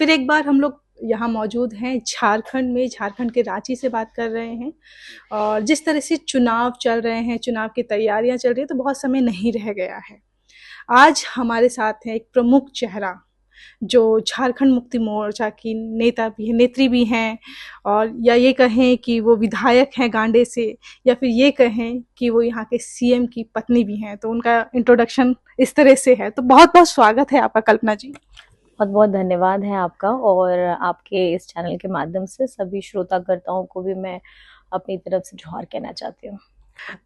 फिर एक बार हम लोग यहाँ मौजूद हैं झारखंड में, झारखंड के रांची से बात कर रहे हैं। और जिस तरह से चुनाव चल रहे हैं, चुनाव की तैयारियां चल रही है, तो बहुत समय नहीं रह गया है। आज हमारे साथ है एक प्रमुख चेहरा जो झारखंड मुक्ति मोर्चा की नेता भी है, नेत्री भी हैं, और या ये कहें कि वो विधायक हैं गांडे से, या फिर ये कहें कि वो यहाँ के सीएम की पत्नी भी हैं। तो उनका इंट्रोडक्शन इस तरह से है। तो बहुत बहुत स्वागत है आपका कल्पना जी। बहुत बहुत धन्यवाद है आपका। और आपके इस चैनल के माध्यम से सभी श्रोतागर्ताओं को भी मैं अपनी तरफ से जोहार कहना चाहती हूँ।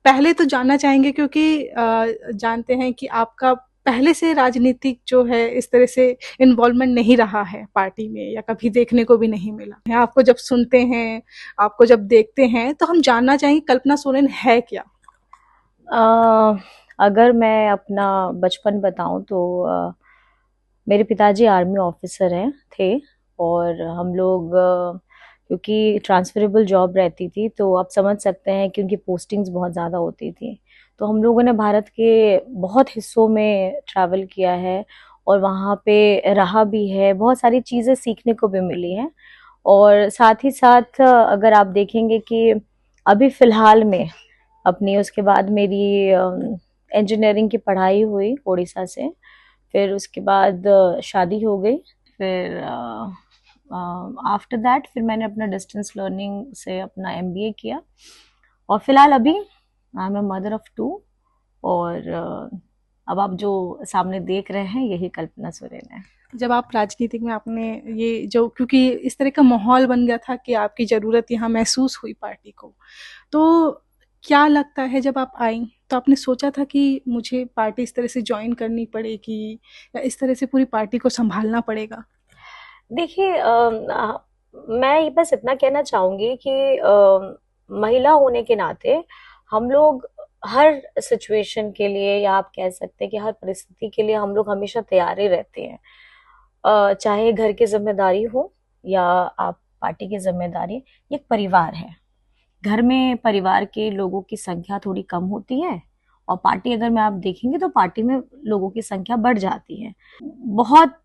पहले तो जानना चाहेंगे, क्योंकि जानते हैं कि आपका पहले से राजनीतिक जो है इस तरह से इन्वॉल्वमेंट नहीं रहा है पार्टी में, या कभी देखने को भी नहीं मिला है। आपको जब सुनते हैं, आपको जब देखते हैं, तो हम जानना चाहेंगे कल्पना सोरेन है क्या। अगर मैं अपना बचपन बताऊं तो मेरे पिताजी आर्मी ऑफिसर हैं थे। और हम लोग क्योंकि ट्रांसफरेबल जॉब रहती थी तो आप समझ सकते हैं कि उनकी पोस्टिंग्स बहुत ज़्यादा होती थी। तो हम लोगों ने भारत के बहुत हिस्सों में ट्रैवल किया है और वहाँ पे रहा भी है, बहुत सारी चीज़ें सीखने को भी मिली हैं। और साथ ही साथ अगर आप देखेंगे कि अभी फ़िलहाल में अपनी उसके बाद मेरी इंजीनियरिंग की पढ़ाई हुई उड़ीसा से। फिर उसके बाद शादी हो गई। फिर आफ्टर दैट फिर मैंने अपना डिस्टेंस लर्निंग से अपना एमबीए किया। और फिलहाल अभी I am a mother of two. और अब आप जो सामने देख रहे हैं यही कल्पना सोरेन है। जब आप राजनीतिक में आपने ये जो, क्योंकि इस तरह का माहौल बन गया था कि आपकी ज़रूरत यहाँ महसूस हुई पार्टी को, तो क्या लगता है जब आप आई तो आपने सोचा था कि मुझे पार्टी इस तरह से ज्वाइन करनी पड़ेगी, या इस तरह से पूरी पार्टी को संभालना पड़ेगा। देखिए मैं ये बस इतना कहना चाहूंगी कि महिला होने के नाते हम लोग हर सिचुएशन के लिए, या आप कह सकते हैं कि हर परिस्थिति के लिए हम लोग हमेशा तैयार ही रहते हैं। चाहे घर की जिम्मेदारी हो या आप पार्टी की जिम्मेदारी। ये एक परिवार है। घर में परिवार के लोगों की संख्या थोड़ी कम होती है और पार्टी अगर मैं आप देखेंगे तो पार्टी में लोगों की संख्या बढ़ जाती है। बहुत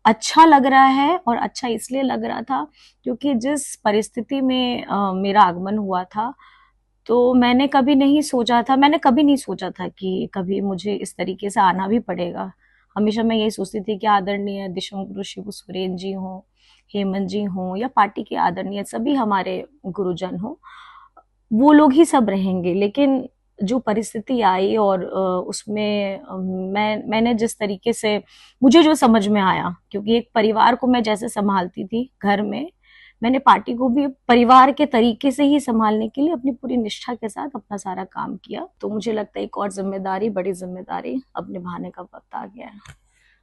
अच्छा लग रहा है। और अच्छा इसलिए लग रहा था क्योंकि जिस परिस्थिति में मेरा आगमन हुआ था तो मैंने कभी नहीं सोचा था कि कभी मुझे इस तरीके से आना भी पड़ेगा। हमेशा मैं यही सोचती थी कि आदरणीय दिशम गुरु शिबू सोरेन जी हों, हेमंत जी हों, या पार्टी के आदरणीय सभी हमारे गुरुजन हों, वो लोग ही सब रहेंगे। लेकिन जो परिस्थिति आई और उसमें मैंने जिस तरीके से मुझे जो समझ में आया, क्योंकि एक परिवार को मैं जैसे संभालती थी घर में, मैंने पार्टी को भी परिवार के तरीके से ही संभालने के लिए अपनी पूरी निष्ठा के साथ अपना सारा काम किया। तो मुझे लगता है एक और जिम्मेदारी, बड़ी जिम्मेदारी अब निभाने का वक्त आ गया है।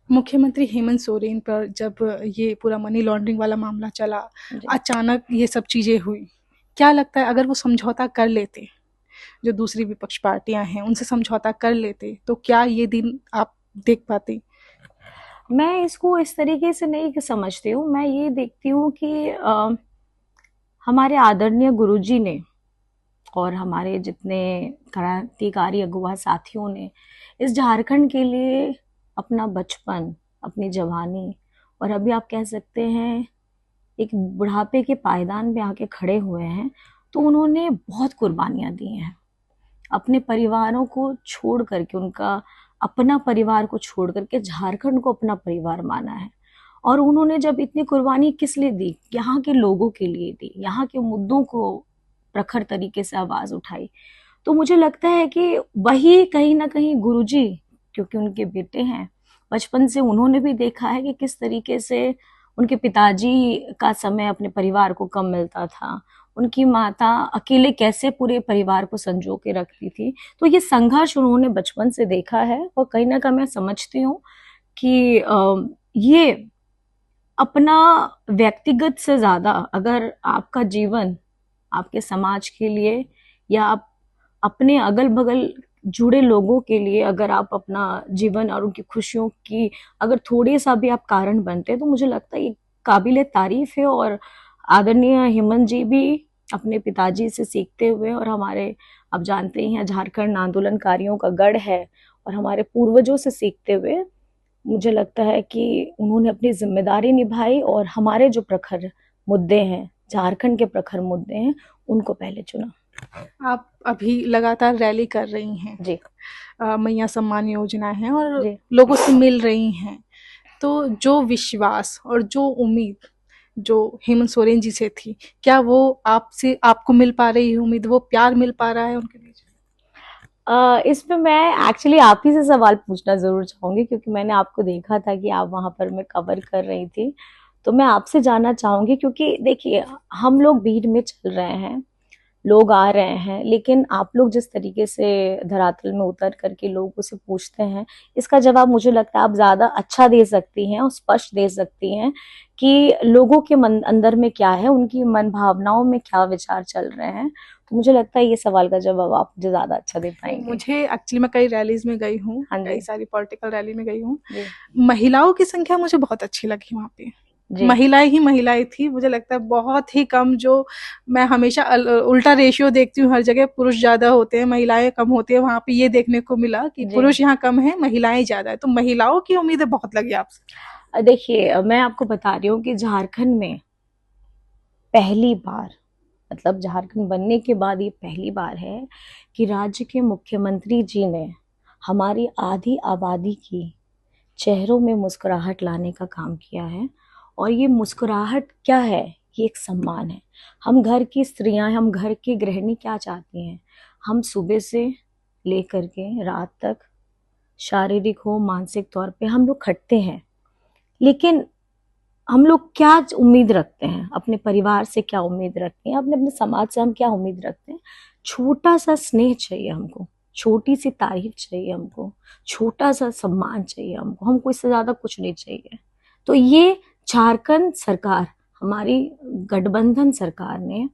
मुख्यमंत्री हेमंत सोरेन पर जब ये पूरा मनी लॉन्ड्रिंग वाला मामला चला, अचानक ये सब चीज़ें हुई, क्या लगता है अगर वो समझौता कर लेते, जो दूसरी विपक्ष पार्टियां हैं उनसे समझौता कर लेते, तो क्या ये दिन आप देख पाते। मैं इसको इस तरीके से नहीं समझती हूँ। मैं ये देखती हूँ कि हमारे आदरणीय गुरुजी ने और हमारे जितने क्रांतिकारी अगुवा साथियों ने इस झारखंड के लिए अपना बचपन, अपनी जवानी, और अभी आप कह सकते हैं एक बुढ़ापे के पायदान पे आके खड़े हुए हैं। तो उन्होंने बहुत कुर्बानियां दी हैं अपने परिवारों को छोड़ करके, उनका अपना परिवार को छोड़ करके झारखंड को अपना परिवार माना है। और उन्होंने जब इतनी कुर्बानी किस लिए दी, यहाँ के लोगों के लिए दी, यहाँ के मुद्दों को प्रखर तरीके से आवाज उठाई। तो मुझे लगता है कि वही कहीं ना कहीं गुरुजी, क्योंकि उनके बेटे हैं, बचपन से उन्होंने भी देखा है कि किस तरीके से उनके पिताजी का समय अपने परिवार को कम मिलता था, उनकी माता अकेले कैसे पूरे परिवार को संजो के रखती थी। तो ये संघर्ष उन्होंने बचपन से देखा है और कहीं ना कहीं मैं समझती हूँ कि ये अपना व्यक्तिगत से ज्यादा अगर आपका जीवन आपके समाज के लिए या आप अपने अगल बगल जुड़े लोगों के लिए अगर आप अपना जीवन और उनकी खुशियों की अगर थोड़े सा भी आप कारण बनते हैं तो मुझे लगता है ये काबिले तारीफ है। और आदरणीय हेमंत जी भी अपने पिताजी से सीखते हुए, और हमारे आप जानते ही हैं झारखंड आंदोलनकारियों का गढ़ है, और हमारे पूर्वजों से सीखते हुए मुझे लगता है कि उन्होंने अपनी जिम्मेदारी निभाई और हमारे जो प्रखर मुद्दे हैं, झारखंड के प्रखर मुद्दे हैं, उनको पहले चुना। आप अभी लगातार रैली कर रही हैं, जी मैया सम्मान योजना है और जी लोगों से मिल रही हैं, तो जो विश्वास और जो उम्मीद जो हेमंत सोरेन जी से थी, क्या वो आपसे आपको मिल पा रही है उम्मीद, वो प्यार मिल पा रहा है उनके बीच? इसमें मैं एक्चुअली आप ही से सवाल पूछना जरूर चाहूंगी, क्योंकि मैंने आपको देखा था कि आप वहां पर मैं कवर कर रही थी। तो मैं आपसे जानना चाहूंगी, क्योंकि देखिए हम लोग भीड़ में चल रहे हैं, लोग आ रहे हैं, लेकिन आप लोग जिस तरीके से धरातल में उतर करके लोगों से पूछते हैं, इसका जवाब मुझे लगता है आप ज्यादा अच्छा दे सकती हैं और स्पष्ट दे सकती हैं कि लोगों के मन अंदर में क्या है, उनकी मन भावनाओं में क्या विचार चल रहे हैं। तो मुझे लगता है ये सवाल का जवाब आप मुझे ज्यादा अच्छा दे पाएंगे। मुझे एक्चुअली मैं कई रैलीज में गई हूँ, हाँ कई जी सारी पॉलिटिकल रैली में गई हूँ। जी महिलाओं की संख्या मुझे बहुत अच्छी लगी वहाँ पे। जी महिलाएं ही महिलाएं थी, मुझे लगता है बहुत ही कम। जो मैं हमेशा उल्टा रेशियो देखती हूँ हर जगह, पुरुष ज्यादा होते हैं महिलाएं कम होती है, वहां पे ये देखने को मिला कि जी। पुरुष यहाँ कम है महिलाएं ज्यादा है। तो महिलाओं की उम्मीदें बहुत लगी आपसे। देखिए मैं आपको बता रही हूँ कि झारखंड में पहली बार, मतलब झारखंड बनने के बाद ये पहली बार है कि राज्य के मुख्यमंत्री जी ने हमारी आधी आबादी की चेहरों में मुस्कुराहट लाने का काम किया है। और ये मुस्कुराहट क्या है? ये एक सम्मान है। हम घर की स्त्रियां, हम घर की गृहिणी क्या चाहती हैं? हम सुबह से लेकर के रात तक शारीरिक हो मानसिक तौर पे हम लोग खटते हैं, लेकिन हम लोग क्या उम्मीद रखते हैं? अपने परिवार से क्या उम्मीद रखते हैं? अपने अपने समाज से हम क्या उम्मीद रखते हैं? छोटा सा स्नेह चाहिए हमको, छोटी सी तारीफ चाहिए हमको, छोटा सा सम्मान चाहिए हमको इससे ज्यादा कुछ नहीं चाहिए। तो ये झारखंड सरकार, हमारी गठबंधन सरकार ने,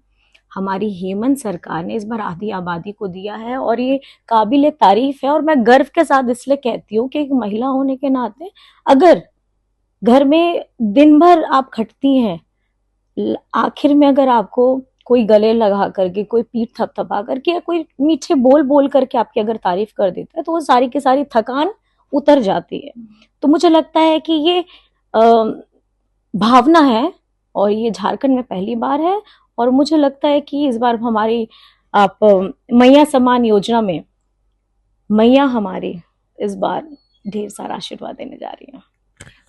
हमारी हेमंत सरकार ने इस बार आधी आबादी को दिया है, और ये काबिले तारीफ है। और मैं गर्व के साथ इसलिए कहती हूँ कि एक महिला होने के नाते, अगर घर में दिन भर आप खटती हैं, आखिर में अगर आपको कोई गले लगा करके, कोई पीठ थपथपा करके, या कोई मीठे बोल बोल करके आपकी अगर तारीफ कर देता है, तो वो सारी की सारी थकान उतर जाती है। तो मुझे लगता है कि ये भावना है, और ये झारखंड में पहली बार है। और मुझे लगता है कि इस बार हमारी आप मैया सम्मान योजना में मैया हमारी इस बार ढेर सारा आशीर्वाद देने जा रही है।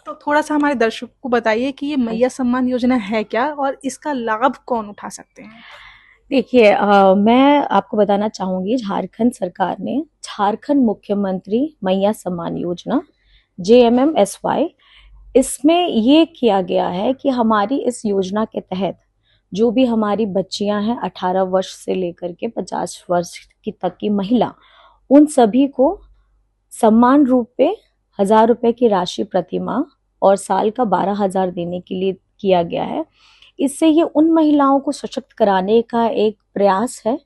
तो थोड़ा सा हमारे दर्शकों को बताइए कि ये मैया सम्मान योजना है क्या और इसका लाभ कौन उठा सकते हैं? देखिए मैं आपको बताना चाहूंगी, झारखंड सरकार ने झारखंड मुख्यमंत्री मैया सम्मान योजना JMMSY, इसमें ये किया गया है कि हमारी इस योजना के तहत जो भी हमारी बच्चियां हैं 18 वर्ष से लेकर के 50 वर्ष की तक की महिला, उन सभी को सम्मान रूप पे 1,000 रुपए की राशि प्रतिमाह और साल का 12,000 देने के लिए किया गया है। इससे ये उन महिलाओं को सशक्त कराने का एक प्रयास है।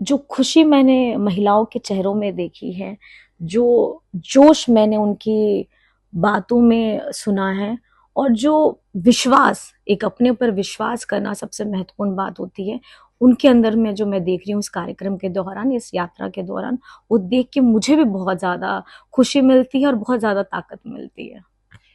जो खुशी मैंने महिलाओं के चेहरों में देखी है, जो जोश मैंने उनकी बातों में सुना है, और जो विश्वास, एक अपने ऊपर विश्वास करना सबसे महत्वपूर्ण बात होती है, उनके अंदर में जो मैं देख रही हूँ इस कार्यक्रम के दौरान, इस यात्रा के दौरान, वो देख के मुझे भी बहुत ज्यादा खुशी मिलती है और बहुत ज्यादा ताकत मिलती है।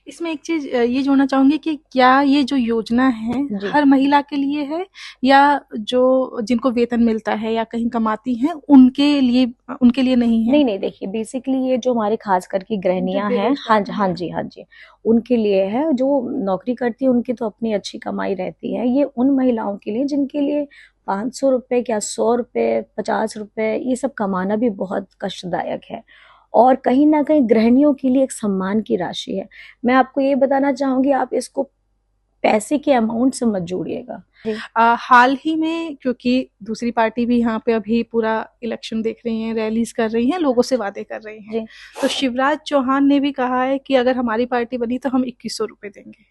इसमें एक चीज ये जोड़ना चाहूंगी कि क्या ये जो योजना है जी हर महिला के लिए है, या जो जिनको वेतन मिलता है या कहीं कमाती हैं उनके लिए नहीं है? नहीं नहीं, देखिए बेसिकली ये जो हमारे खास करके गृहिणियां हैं, हाँ जी हाँ जी हाँ जी, उनके लिए है। जो नौकरी करती है उनकी तो अपनी अच्छी कमाई रहती है। ये उन महिलाओं के लिए जिनके लिए 500 रुपए, क्या 100 रुपए, 50 रुपए, ये सब कमाना भी बहुत कष्टदायक है। और कहीं ना कहीं गृहिणियों के लिए एक सम्मान की राशि है। मैं आपको ये बताना चाहूंगी, आप इसको पैसे के अमाउंट से मत जोड़िएगा। हाल ही में क्योंकि दूसरी पार्टी भी यहाँ पे अभी पूरा इलेक्शन देख रही है, रैलीज कर रही हैं, लोगों से वादे कर रही हैं, तो शिवराज चौहान ने भी कहा है कि अगर हमारी पार्टी बनी तो हम 2100 रुपए देंगे।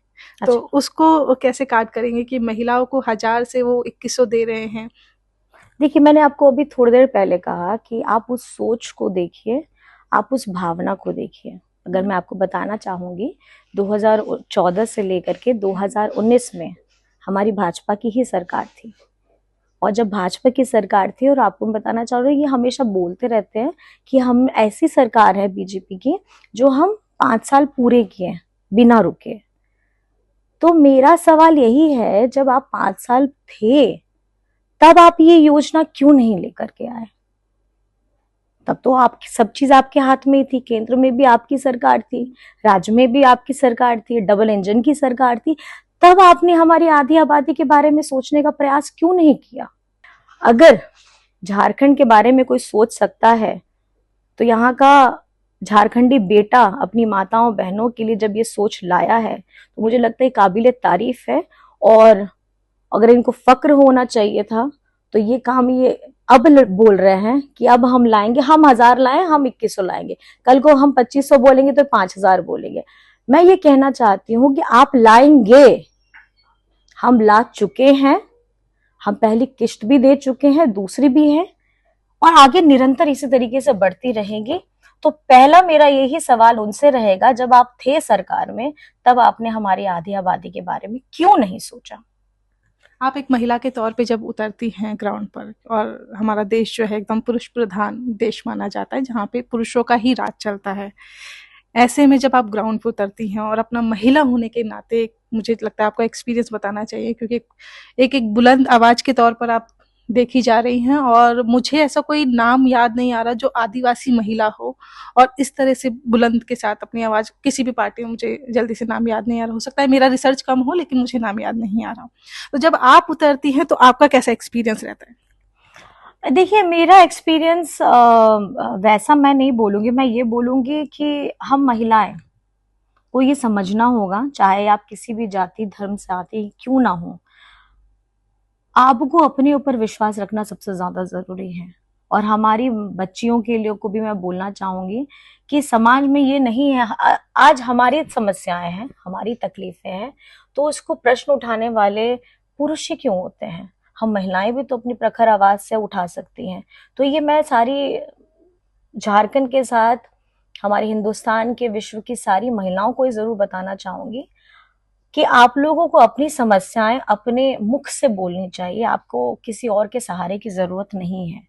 अच्छा। तो उसको कैसे काट करेंगे कि महिलाओं को 1000 से वो 2100 दे रहे हैं? देखिए मैंने आपको अभी थोड़ी देर पहले कहा कि आप उस सोच को देखिए, आप उस भावना को देखिए। अगर मैं आपको बताना चाहूंगी, 2014 से लेकर के 2019 में हमारी भाजपा की ही सरकार थी। और जब भाजपा की सरकार थी, और आपको मैं बताना चाह रही हूँ, ये हमेशा बोलते रहते हैं कि हम ऐसी सरकार है बीजेपी की जो हम 5 साल पूरे किए बिना रुके। तो मेरा सवाल यही है, जब आप 5 साल थे तब आप ये योजना क्यों नहीं लेकर के आए? तब तो आप सब चीज आपके हाथ में थी, केंद्र में भी आपकी सरकार थी, राज्य में भी आपकी सरकार थी, डबल इंजन की सरकार थी। तब आपने हमारी आधी आबादी के बारे में सोचने का प्रयास क्यों नहीं किया? अगर झारखंड के बारे में कोई सोच सकता है तो यहाँ का झारखंडी बेटा अपनी माताओं बहनों के लिए जब ये सोच लाया है तो मुझे लगता है काबिले तारीफ है। और अगर इनको फक्र होना चाहिए था तो ये काम ये अब बोल रहे हैं कि अब हम लाएंगे, हम 1000 लाए, हम 2100 लाएंगे, कल को हम 2500 बोलेंगे तो 5000 बोलेंगे। मैं ये कहना चाहती हूँ कि आप लाएंगे, हम ला चुके हैं, हम पहली किश्त भी दे चुके हैं, दूसरी भी है और आगे निरंतर इसी तरीके से बढ़ती रहेंगी। तो पहला मेरा यही सवाल उनसे रहेगा, जब आप थे सरकार में तब आपने हमारी आधी आबादी के बारे में क्यों नहीं सोचा? आप एक महिला के तौर पे जब उतरती हैं ग्राउंड पर, और हमारा देश जो है एकदम पुरुष प्रधान देश माना जाता है जहाँ पे पुरुषों का ही राज चलता है, ऐसे में जब आप ग्राउंड पर उतरती हैं और अपना महिला होने के नाते मुझे लगता है आपका एक्सपीरियंस बताना चाहिए, क्योंकि एक बुलंद आवाज के तौर पर आप देखी जा रही हैं। और मुझे ऐसा कोई नाम याद नहीं आ रहा जो आदिवासी महिला हो और इस तरह से बुलंद के साथ अपनी आवाज, किसी भी पार्टी में मुझे जल्दी से नाम याद नहीं आ रहा, हो सकता है मेरा रिसर्च कम हो लेकिन मुझे नाम याद नहीं आ रहा। तो जब आप उतरती हैं तो आपका कैसा एक्सपीरियंस रहता है? देखिए, मेरा एक्सपीरियंस वैसा मैं नहीं बोलूंगी, मैं ये बोलूंगी कि हम महिलाएं को ये समझना होगा, चाहे आप किसी भी जाति धर्म से आते क्यों ना हो, आपको अपने ऊपर विश्वास रखना सबसे ज्यादा जरूरी है। और हमारी बच्चियों के लिए को भी मैं बोलना चाहूंगी कि समाज में ये नहीं है, आज हमारी समस्याएं हैं, हमारी तकलीफें हैं, तो उसको प्रश्न उठाने वाले पुरुष ही क्यों होते हैं? हम महिलाएं भी तो अपनी प्रखर आवाज से उठा सकती हैं। तो ये मैं सारी झारखंड के साथ हमारे हिंदुस्तान के, विश्व की सारी महिलाओं को जरूर बताना चाहूंगी कि आप लोगों को अपनी समस्याएं अपने मुख से बोलनी चाहिए, आपको किसी और के सहारे की जरूरत नहीं है।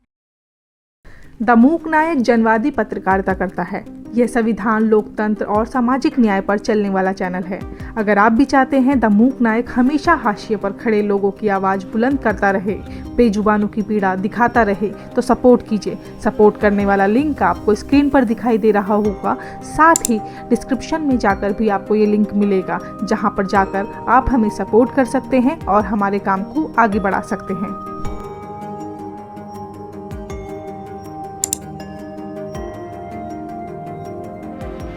द मूक नायक जनवादी पत्रकारिता करता है। यह संविधान, लोकतंत्र और सामाजिक न्याय पर चलने वाला चैनल है। अगर आप भी चाहते हैं द मूक नायक हमेशा हाशिए पर खड़े लोगों की आवाज़ बुलंद करता रहे, बेजुबानों की पीड़ा दिखाता रहे, तो सपोर्ट कीजिए। सपोर्ट करने वाला लिंक आपको स्क्रीन पर दिखाई दे रहा होगा, साथ ही डिस्क्रिप्शन में जाकर भी आपको ये लिंक मिलेगा, जहाँ पर जाकर आप हमें सपोर्ट कर सकते हैं और हमारे काम को आगे बढ़ा सकते हैं।